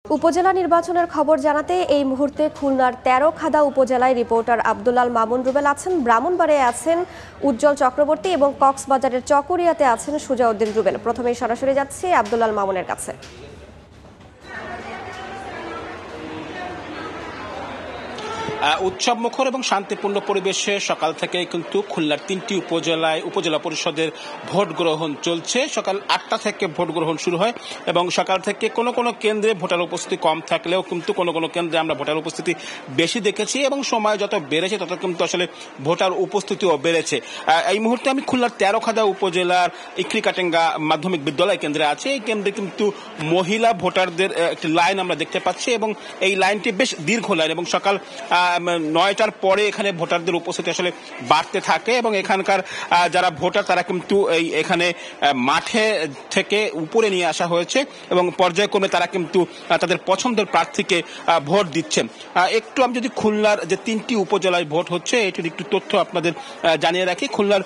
উপজেলা নির্বাচনের খবর জানাতে এই মুহূর্তে খুলনার তেরোখাদা উপজেলায় রিপোর্টার আব্দুলাল মামুন রুবেল আছেন, ব্রাহ্মণবাড়িয়ায় আছেন উজ্জ্বল চক্রবর্তী এবং কক্সবাজারের চকরিয়াতে আছেন সুজাউদ্দিন রুবেল। প্রথমেই সরাসরি যাচ্ছি আব্দুলাল মামুনের কাছে। উৎসবমুখর এবং শান্তিপূর্ণ পরিবেশে সকাল থেকে কিন্তু খুলনার ৩টি উপজেলা পরিষদের ভোট গ্রহণ চলছে। সকাল ৮টা থেকে ভোট গ্রহণ শুরু হয় এবং সকাল থেকে কোনো কোনো কেন্দ্রে ভোটার উপস্থিতি কম থাকলেও কিন্তু কোনো কোনো কেন্দ্রে আমরা ভোটার উপস্থিতি বেশি দেখেছি এবং সময় যত বেড়েছে তত কিন্তু আসলে ভোটার উপস্থিতিও বেড়েছে। এই মুহূর্তে আমি খুলনার তেরোখাদা উপজেলার ইকরিকাটেঙ্গা মাধ্যমিক বিদ্যালয় কেন্দ্রে আছে। এই কেন্দ্রে কিন্তু মহিলা ভোটারদের একটি লাইন আমরা দেখতে পাচ্ছি এবং এই লাইনটি বেশ দীর্ঘ লাইন এবং সকাল ৯টার পরে এখানে ভোটারদের উপস্থিতি আসলে বাড়তে থাকে এবং এখানকার যারা ভোটার তারা কিন্তু এখানে মাঠে থেকে উপরে নিয়ে আসা হয়েছে এবং পর্যায়ক্রমে তারা কিন্তু তাদের পছন্দের প্রার্থীকে ভোট দিচ্ছেন। একটু আমি যদি খুলনার যে 3টি উপজেলায় ভোট হচ্ছে এটির একটু তথ্য আপনাদের জানিয়ে রাখি। খুলনার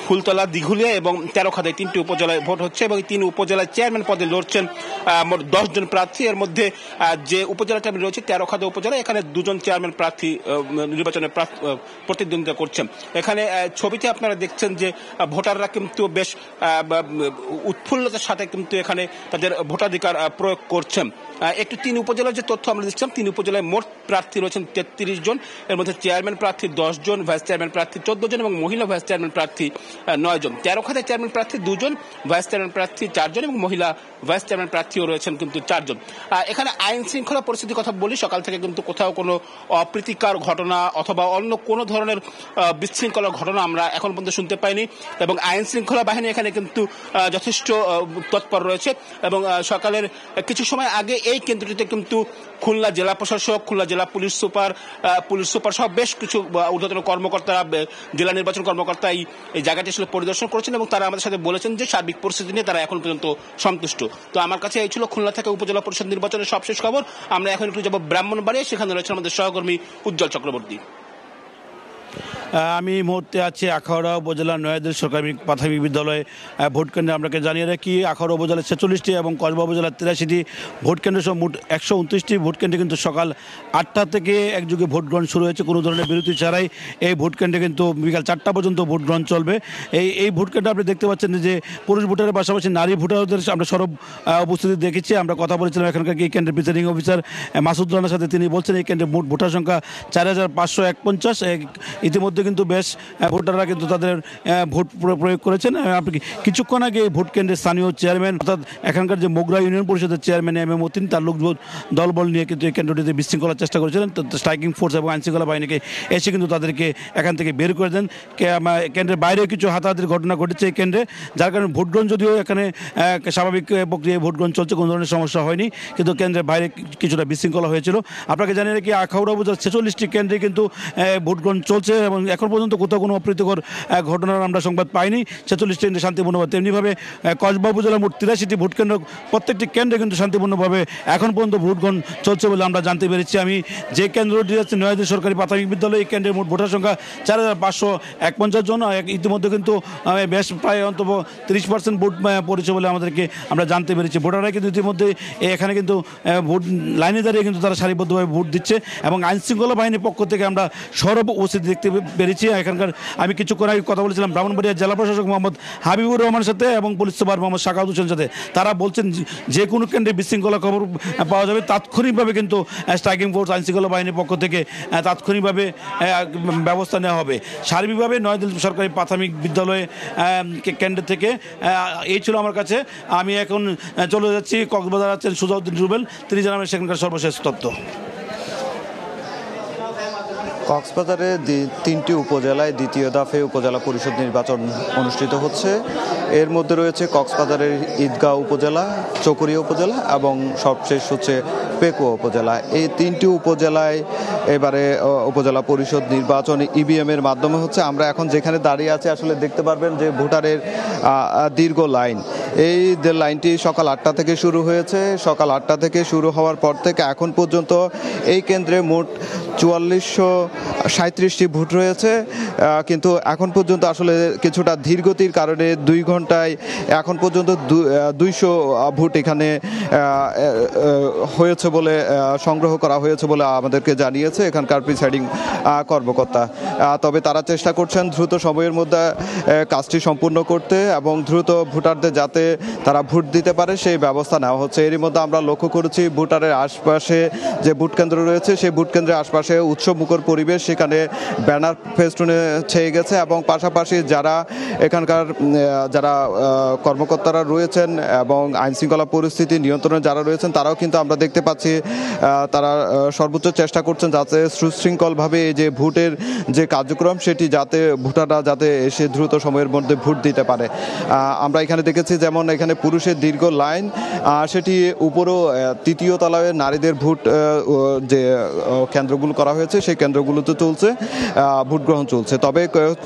ফুলতলা, দিঘুলিয়া এবং তেরোখাদায় 3টি উপজেলায় ভোট হচ্ছে এবং এই 3 উপজেলায় চেয়ারম্যান পদে লড়ছেন মোট 10 জন প্রার্থী। এর মধ্যে যে উপজেলাটা রয়েছে তেরোখাদা উপজেলা, এখানে 2 জন চেয়ারম্যান প্রার্থী নির্বাচনে প্রতিদ্বন্দ্বিতা করছেন। এখানে ছবিতে আপনারা দেখছেন যে ভোটাররা কিন্তু বেশ উৎফুল্লতার সাথে কিন্তু এখানে তাদের ভোটাধিকার প্রয়োগ করছেন। একটু 3 উপজেলার যে তথ্য আমরা দিচ্ছিলাম, 3 উপজেলায় মোট প্রার্থী রয়েছেন 33 জন। এর মধ্যে চেয়ারম্যান প্রার্থী 10 জন, ভাইস চেয়ারম্যান প্রার্থী 14 জন এবং মহিলা ভাইস চেয়ারম্যান প্রার্থী 9 জন। তেরোখাদায় চেয়ারম্যান প্রার্থী 2 জন, ভাইস চেয়ারম্যান প্রার্থী 4 জন এবং মহিলা ভাইস চেয়ারম্যান প্রার্থীও রয়েছেন কিন্তু 4 জন। এখানে আইন শৃঙ্খলা পরিস্থিতির কথা বলি, সকাল থেকে কিন্তু কোথাও কোনো অপ্রীতিকর ঘটনা অথবা অন্য কোনো ধরনের বিশৃঙ্খলার ঘটনা আমরা এখন পর্যন্ত শুনতে পাইনি এবং আইন শৃঙ্খলা বাহিনী এখানে কিন্তু যথেষ্ট তৎপর রয়েছে এবং সকালের কিছু সময় আগে এই কেন্দ্রটিতে কিন্তু খুলনা জেলা প্রশাসক, খুলনা জেলা পুলিশ সুপার সহ বেশ কিছু ঊর্ধ্বতন কর্মকর্তারা, জেলা নির্বাচন কর্মকর্তা এই জায়গাটি আসলে পরিদর্শন করেছেন এবং তারা আমাদের সাথে বলেছেন যে সার্বিক পরিস্থিতি নিয়ে তারা এখন পর্যন্ত সন্তুষ্ট। তো আমার কাছে এই ছিল খুলনা থেকে উপজেলা পরিষদ নির্বাচনের সবশেষ খবর। আমরা এখন একটু যাবো ব্রাহ্মণবাড়িয়া, সেখানে রয়েছে আমাদের সহকর্মী উজ্জ্বল চক্রবর্তী। আমি এই মুহূর্তে আছি আখাউড়া উপজেলার নয়াদিল সরকারি প্রাথমিক বিদ্যালয়ে ভোট কেন্দ্রে। আপনাকে জানিয়ে রাখি আখাউড়া উপজেলার 46টি এবং কসবা উপজেলার 83টি ভোট কেন্দ্র সহ মোট 129টি ভোট কেন্দ্রে কিন্তু সকাল 8টা থেকে একযোগে ভোট গ্রহণ শুরু হয়েছে। কোনো ধরনের বিরতি ছাড়াই এই ভোট কেন্দ্রে কিন্তু বিকাল 4টা পর্যন্ত ভোট গ্রহণ চলবে। এই ভোট কেন্দ্রে আপনি দেখতে পাচ্ছেন যে পুরুষ ভোটারের পাশাপাশি নারী ভোটারদের আমরা সরব উপস্থিতি দেখেছি। আমরা কথা বলেছিলাম এখানকার এই কেন্দ্রের প্রিসাইডিং অফিসার মাসুদ রানার সাথে। তিনি বলছেন এই কেন্দ্রে মোট ভোটার সংখ্যা 4549। ইতিমধ্যে কিন্তু বেশ ভোটাররা কিন্তু তাদের ভোট প্রয়োগ করেছেন। আপনি কিছুক্ষণ আগে এই ভোট কেন্দ্রের স্থানীয় চেয়ারম্যান অর্থাৎ এখানকার যে মোগরা ইউনিয়ন পরিষদের চেয়ারম্যান এম এ মতিন তার লোকজন দলবল নিয়ে কিন্তু এই কেন্দ্রটিতে বিশৃঙ্খলার চেষ্টা করেছিলেন। স্ট্রাইকিং ফোর্স এবং আইনশৃঙ্খলা বাহিনীকে এসে কিন্তু তাদেরকে এখান থেকে বের করে দেন। কেন্দ্রের বাইরেও কিছু হাতাহাতির ঘটনা ঘটেছে এই কেন্দ্রে, যার কারণে ভোট গ্রহণ যদিও এখানে স্বাভাবিক প্রক্রিয়ায় ভোট গ্রহণ চলছে, কোনো ধরনের সমস্যা হয়নি, কিন্তু কেন্দ্রের বাইরে কিছুটা বিশৃঙ্খলা হয়েছিল। আপনাকে জানিয়ে রাখি আখাউড়া উপজেলার 46টি কেন্দ্রে কিন্তু ভোট গ্রহণ চলছে এবং এখন পর্যন্ত কোথাও কোনো অপ্রীতিকর ঘটনার আমরা সংবাদ পাইনি। 46টি কেন্দ্রে শান্তিপূর্ণভাবে। তেমনিভাবে কসবা উপজেলার মোট 83টি ভোট কেন্দ্র, প্রত্যেকটি কেন্দ্রে কিন্তু শান্তিপূর্ণভাবে এখন পর্যন্ত ভোট গ্রহণ চলছে বলে আমরা জানতে পেরেছি। আমি যে কেন্দ্রটি আছে নয়াদিল সরকারি প্রাথমিক বিদ্যালয়, এই কেন্দ্রের মোট ভোটার সংখ্যা 4551 জন। ইতিমধ্যে কিন্তু বেশ প্রায় অন্তত 30% ভোট পড়েছে বলে আমাদেরকে আমরা জানতে পেরেছি। ভোটাররা কিন্তু ইতিমধ্যে এখানে কিন্তু ভোট লাইনে দাঁড়িয়ে কিন্তু তারা সারিবদ্ধভাবে ভোট দিচ্ছে এবং আইনশৃঙ্খলা বাহিনীর পক্ষ থেকে আমরা সরব উপস্থিতি দেখতে পেরেছি। এখানকার আমি কিছুক্ষণ আগে কথা বলেছিলাম ব্রাহ্মণবাড়িয়া জেলা প্রশাসক মোহাম্মদ হাবিবুর রহমানের সাথে এবং পুলিশ সুপার মোহাম্মদ সাকাউত হোসেনের সাথে। তারা বলছেন যে কোনো কেন্দ্রে বিশৃঙ্খলা খবর পাওয়া যাবে তাৎক্ষণিকভাবে কিন্তু স্ট্রাইকিং ফোর্স আইনশৃঙ্খলা বাহিনীর পক্ষ থেকে তাৎক্ষণিকভাবে ব্যবস্থা নেওয়া হবে। সার্বিকভাবে নয়াদিল সরকারি প্রাথমিক বিদ্যালয়ে কেন্দ্র থেকে এই ছিল আমার কাছে। আমি এখন চলে যাচ্ছি কক্সবাজার আছেন সুজাউদ্দিন রুবেল, তিনি জানাবেন সেখানকার সর্বশেষ তথ্য। কক্সবাজারে 3টি উপজেলায় দ্বিতীয় দফায় উপজেলা পরিষদ নির্বাচন অনুষ্ঠিত হচ্ছে। এর মধ্যে রয়েছে কক্সবাজারের ঈদগাঁও উপজেলা, চকরিয়া উপজেলা এবং সবশেষ হচ্ছে পেকুয়া উপজেলা। এই 3টি উপজেলায় এবারে উপজেলা পরিষদ নির্বাচন ইভিএম এর মাধ্যমে হচ্ছে। আমরা এখন যেখানে দাঁড়িয়ে আছি আসলে দেখতে পারবেন যে ভোটারের দীর্ঘ লাইন। এই লাইনটি সকাল 8টা থেকে শুরু হয়েছে। সকাল 8টা থেকে শুরু হওয়ার পর থেকে এখন পর্যন্ত এই কেন্দ্রে মোট 4400 37টি ভোট রয়েছে, কিন্তু এখন পর্যন্ত আসলে কিছুটা ধীরগতির কারণে 2 ঘন্টায় এখন পর্যন্ত 200 ভোট এখানে হয়েছে বলে সংগ্রহ করা হয়েছে বলে আমাদেরকে জানিয়েছে এখানকার প্রিসাইডিং কর্মকর্তা। তবে তারা চেষ্টা করছেন দ্রুত সময়ের মধ্যে কাজটি সম্পূর্ণ করতে এবং দ্রুত ভোটারদের যাতে তারা ভোট দিতে পারে সেই ব্যবস্থা নেওয়া হচ্ছে। এরই মধ্যে আমরা লক্ষ্য করেছি ভোটারের আশপাশে যে ভোট কেন্দ্র রয়েছে সেই ভোট কেন্দ্রের আশপাশে উৎসবমুখর পরিবেশ, সেখানে ব্যানার ফেস্টুনে ছেয়ে গেছে এবং পাশাপাশি এখানকার যারা কর্মকর্তারা রয়েছেন এবং আইনশৃঙ্খলা পরিস্থিতি নিয়ন্ত্রণে যারা রয়েছেন তারাও কিন্তু আমরা দেখতে পাচ্ছি তারা সর্বোচ্চ চেষ্টা করছেন যাতে সুশৃঙ্খলভাবে এই যে ভোটের যে কার্যক্রম সেটি যাতে ভোটাররা যাতে এসে দ্রুত সময়ের মধ্যে ভোট দিতে পারে। আমরা এখানে দেখেছি যেমন এখানে পুরুষের দীর্ঘ লাইন, সেটি উপরও 3য় তলায় নারীদের ভোট যে কেন্দ্রগুলো করা হয়েছে সেই কেন্দ্রগুলোতে চলছে, ভোট গ্রহণ চলছে। তবে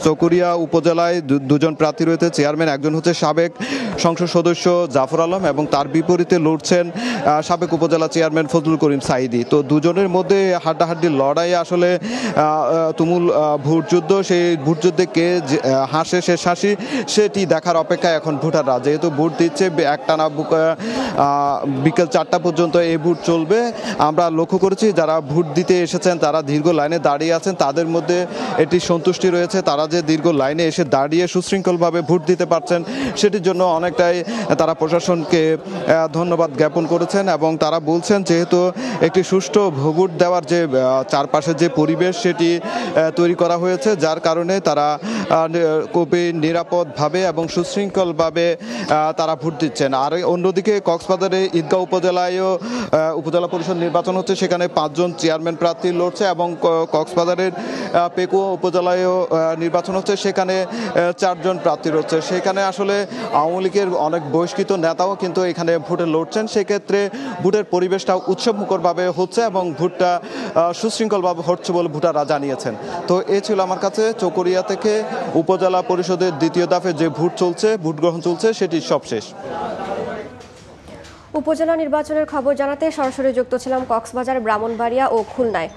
চকরিয়া উপজেলায় 2 জন প্রার্থী রয়েছে, চেয়ারম্যান একজন হচ্ছে সাবেক সংসদ সদস্য জাফর আলম এবং তার বিপরীতে লড়ছেন সাবেক উপজেলা চেয়ারম্যান ফজলুল করিম সাঈদী। তো দুজনের মধ্যে হাড্ডাহাড্ডি লড়াই আসলে তুমুল ভোটযুদ্ধ, সেই ভোটযুদ্ধে কে হাসে শেষ হাসি সেটি দেখার অপেক্ষায় এখন ভোটাররা। যেহেতু ভোট দিচ্ছে একটানা বিকেল 4টা পর্যন্ত এই ভোট চলবে। আমরা লক্ষ্য করেছি যারা ভোট দিতে এসেছেন তারা দীর্ঘ লাইনে দাঁড়িয়ে আছেন, তাদের মধ্যে এটি সন্তুষ্টি রয়েছে, তারা যে দীর্ঘ লাইনে এসে দাঁড়িয়ে সুশৃঙ্খলভাবে ভোট দিতে পারছেন সেটির জন্য অনেকটাই তারা প্রশাসনকে ধন্যবাদ জ্ঞাপন করেছেন এবং তারা বলছেন যেহেতু একটি সুষ্ঠু ভোট দেওয়ার যে চারপাশের যে পরিবেশ সেটি তৈরি করা হয়েছে, যার কারণে তারা খুবই নিরাপদভাবে এবং সুশৃঙ্খলভাবে তারা ভোট দিচ্ছেন। আর অন্যদিকে কক্সবাজারে ঈদগাঁও উপজেলায়ও উপজেলা পরিষদ নির্বাচন হচ্ছে, সেখানে 5 জন চেয়ারম্যান প্রার্থী লড়ছে এবং কক্সবাজারের পেকুয়া উপজেলায়ও নির্বাচন হচ্ছে, সেখানে 4 জন প্রার্থী লড়ছে। সেখানে আসলে আওয়ামী লীগের অনেক বহিষ্কৃত নেতাও কিন্তু এখানে ভোটে লড়ছেন। সেক্ষেত্রে ভোটের পরিবেশটা উৎসবমুখরভাবে হচ্ছে এবং ভোটটা সুশৃঙ্খলভাবে হচ্ছে বলে ভোটাররা জানিয়েছেন। তো এই ছিল আমার কাছে চকরিয়া থেকে উপজেলা পরিষদের 2য় দফে যে ভোট চলছে, ভোট গ্রহণ চলছে সেটি সবশেষ। উপজেলা নির্বাচনের খবর জানাতে সরাসরি যুক্ত ছিলাম কক্সবাজার, ব্রাহ্মণবাড়িয়া ও খুলনায়।